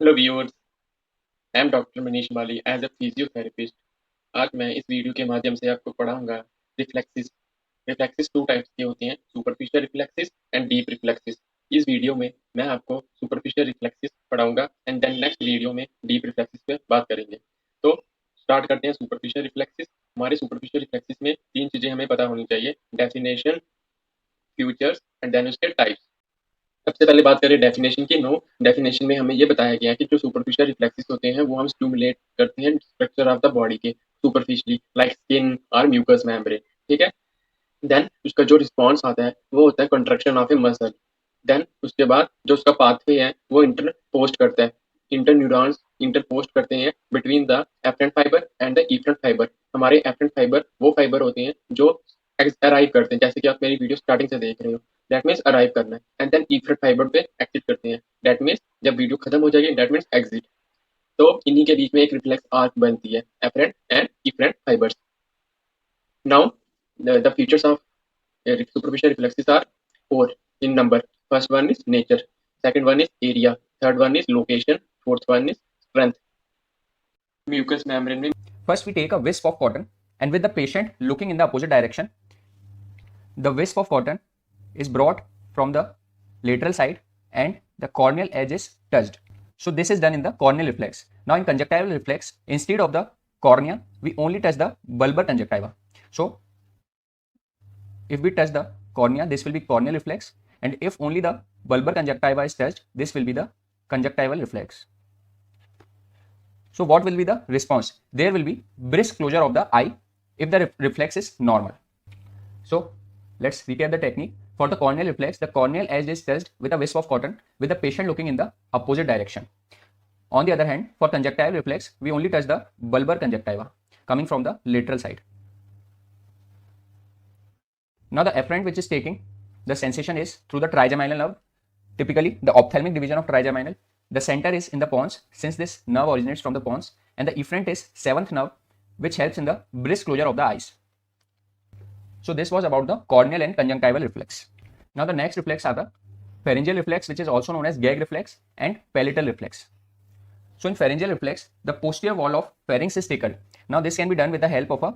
Hello viewers, I am doctor Manish Mali as a physiotherapist. आज मैं इस वीडियो के माध्यम से आपको पढ़ाऊंगा रिफ्लेक्सिस। रिफ्लेक्सिस टू टाइप्स की होती हैं, superficial reflexes and deep reflexes. इस वीडियो में मैं आपको सुपरफिशियल रिफ्लेक्सिस पढ़ाऊंगा एंड देन नेक्स्ट वीडियो में डीप रिफ्लेक्सिस पे बात करेंगे। तो स्टार्ट करते हैं सुपरफिशियल रिफ्लेक्सिस। हमारे सुपरफिशियल रिफ्लेक्सिस में तीन चीज़ें हमें पता होनी चाहिए: डेफिनेशन, फ्यूचर्स एंड देन उसके टाइप्स। सबसे पहले बात करें डेफिनेशन की। नो डेफिनेशन में हमें ये बताया गया है कि जो सुपरफिशियल रिफ्लेक्सेस होते हैं वो हम स्टिमुलेट करते हैं स्ट्रक्चर ऑफ द बॉडी के सुपरफिशियली, लाइक स्किन और म्यूकस मेम्ब्रेन। ठीक है। देन उसका जो रिस्पॉन्स आता है वो होता है contraction of a muscle. Then उसके बाद जो उसका पाथवे है वो इंटर पोस्ट करता है, इंटर न्यूरॉन्स इंटर पोस्ट करते हैं between the afferent fibre and the efferent fibre. हमारे एफरेंट फाइबर वो फाइबर होते हैं जो अराइव करते हैं, जैसे कि आप मेरी वीडियो स्टार्टिंग से देख रहे हो, दैट मीन्स अराइव करना है। एंड देन इफरेंट फाइबर पे एग्जिट करते हैं, दैट मीन्स जब वीडियो खत्म हो जाएगी दैट मीन्स एग्जिट। तो इन्हीं के बीच में एक रिफ्लेक्स आर्क बनती है, afferent and efferent fibres. Now the features of superficial reflexes are four in number. First one is nature, second one is area, third one is location, fourth one is strength. Mucous membrane में First, we take a wisp of cotton, and with the patient looking in the opposite direction, the wisp of cotton is brought from the lateral side and the corneal edge is touched. So, this is done in the corneal reflex. Now, in conjunctival reflex, instead of the cornea, we only touch the bulbar conjunctiva. So, if we touch the cornea, this will be corneal reflex, and if only the bulbar conjunctiva is touched, this will be the conjunctival reflex. So, what will be the response? There will be brisk closure of the eye if the reflex is normal. So, let's recap the technique. For the corneal reflex, the corneal edge is touched with a wisp of cotton with the patient looking in the opposite direction. On the other hand, for conjunctival reflex, we only touch the bulbar conjunctiva coming from the lateral side. Now, the afferent which is taking the sensation is through the trigeminal nerve, typically the ophthalmic division of trigeminal. The center is in the pons, since this nerve originates from the pons, and the efferent is seventh nerve, which helps in the brisk closure of the eyes. So this was about the corneal and conjunctival reflex. Now the next reflex are the pharyngeal reflex, which is also known as gag reflex, and palatal reflex. So in pharyngeal reflex, the posterior wall of pharynx is tickled. Now this can be done with the help of a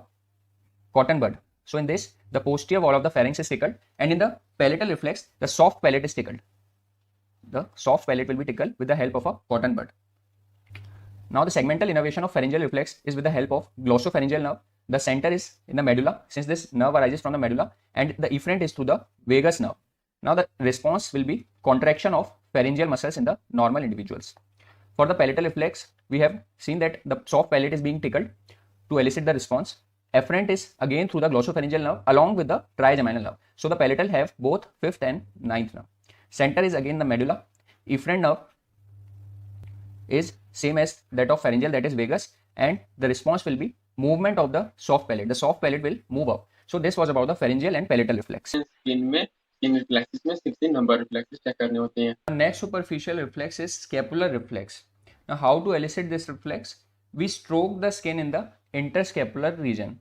cotton bud. So in this, the posterior wall of the pharynx is tickled, and in the palatal reflex, the soft palate is tickled. The soft palate will be tickled with the help of a cotton bud. Now the segmental innervation of pharyngeal reflex is with the help of glossopharyngeal nerve. The center is in the medulla, since this nerve arises from the medulla, and the efferent is through the vagus nerve. Now the response will be contraction of pharyngeal muscles in the normal individuals. For the palatal reflex, we have seen that the soft palate is being tickled to elicit the response. Efferent is again through the glossopharyngeal nerve along with the trigeminal nerve. So the palatal have both fifth and ninth nerve. Center is again the medulla. Efferent nerve is same as that of pharyngeal, that is vagus, and the response will be movement of the soft palate. The soft palate will move up. So this was about the pharyngeal and palatal reflex. Skin में skin reflexes में 16 number reflexes check करने होते हैं। The next superficial reflex is scapular reflex. Now how to elicit this reflex? We stroke the skin in the interscapular region.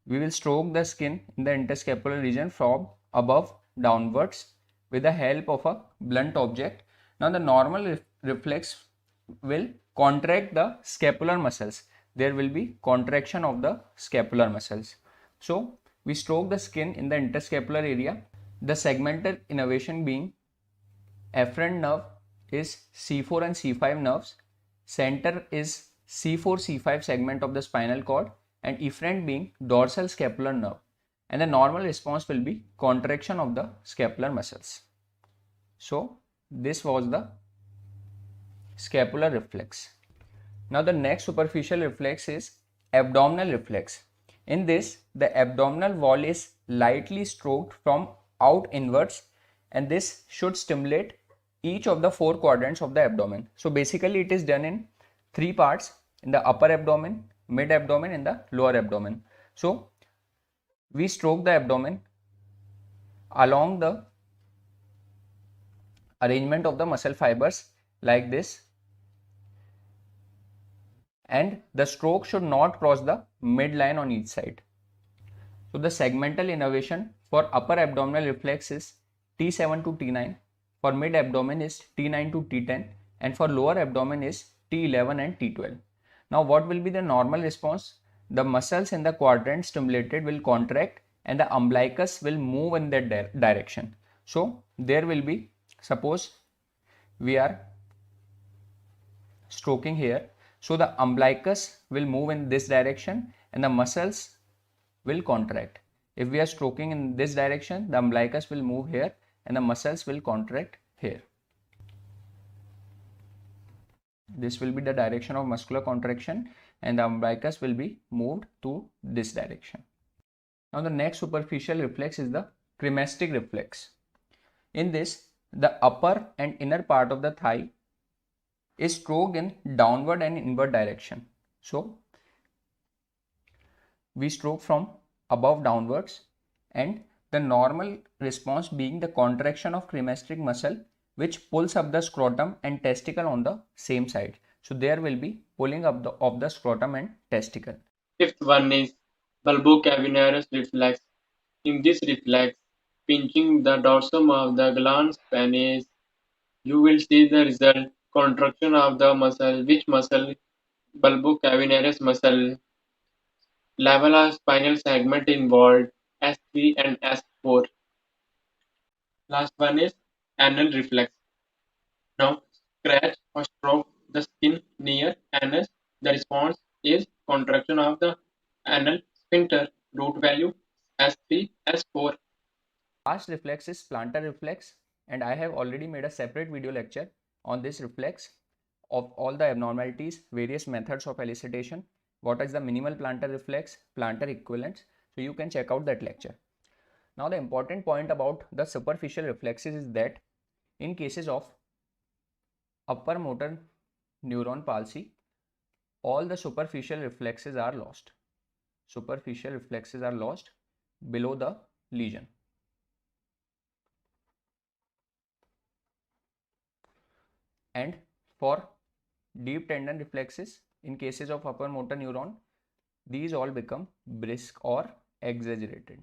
We will stroke the skin in the interscapular region from above downwards with the help of a blunt object. Now the normal reflex will contract the scapular muscles. There will be contraction of the scapular muscles. So we stroke the skin in the interscapular area. The segmental innervation being afferent nerve is C4 and C5 nerves. Center is C4 C5 segment of the spinal cord, and efferent being dorsal scapular nerve. And the normal response will be contraction of the scapular muscles. So this was the scapular reflex. Now the next superficial reflex is abdominal reflex. In this, the abdominal wall is lightly stroked from out inwards, and this should stimulate each of the four quadrants of the abdomen. So basically it is done in three parts: in the upper abdomen, mid abdomen, and the lower abdomen. So we stroke the abdomen along the arrangement of the muscle fibers like this, and the stroke should not cross the midline on each side. So the segmental innervation for upper abdominal reflex is T7 to T9, for mid abdomen is T9 to T10, and for lower abdomen is T11 and T12. Now what will be the normal response? The muscles in the quadrant stimulated will contract and the umbilicus will move in that direction. So there will be, suppose we are stroking here, so the umbilicus will move in this direction and the muscles will contract. If we are stroking in this direction, the umbilicus will move here and the muscles will contract here. This will be the direction of muscular contraction and the umbilicus will be moved to this direction. Now the next superficial reflex is the cremastic reflex. In this, the upper and inner part of the thigh is stroked in downward and inward direction. So we stroke from above downwards, and the normal response being the contraction of cremastic muscle which pulls up the scrotum and testicle on the same side. So there will be pulling up of the scrotum and testicle. Fifth one is bulbocavernous reflex. In this reflex, pinching the dorsum of the glans penis, you will see the result contraction of the muscle. Which muscle? Bulbocavernous muscle. Level spinal segment involved S3 and S4. Last one is anal reflex. Now scratch or stroke the skin near anus. The response is contraction of the anal sphincter. Root value S3, S4. Last reflex is plantar reflex, and I have already made a separate video lecture on this reflex of all the abnormalities, various methods of elicitation, what is the minimal plantar reflex, plantar equivalents. So you can check out that lecture. Now the important point about the superficial reflexes is that in cases of upper motor neuron palsy, all the superficial reflexes are lost. Superficial reflexes are lost below the lesion. And for deep tendon reflexes, in cases of upper motor neuron, these all become brisk or exaggerated.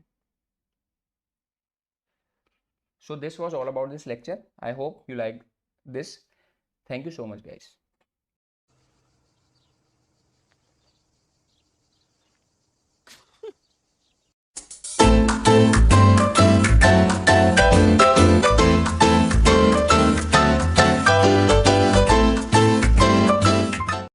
So this was all about this lecture. I hope you liked this. Thank you so much, guys.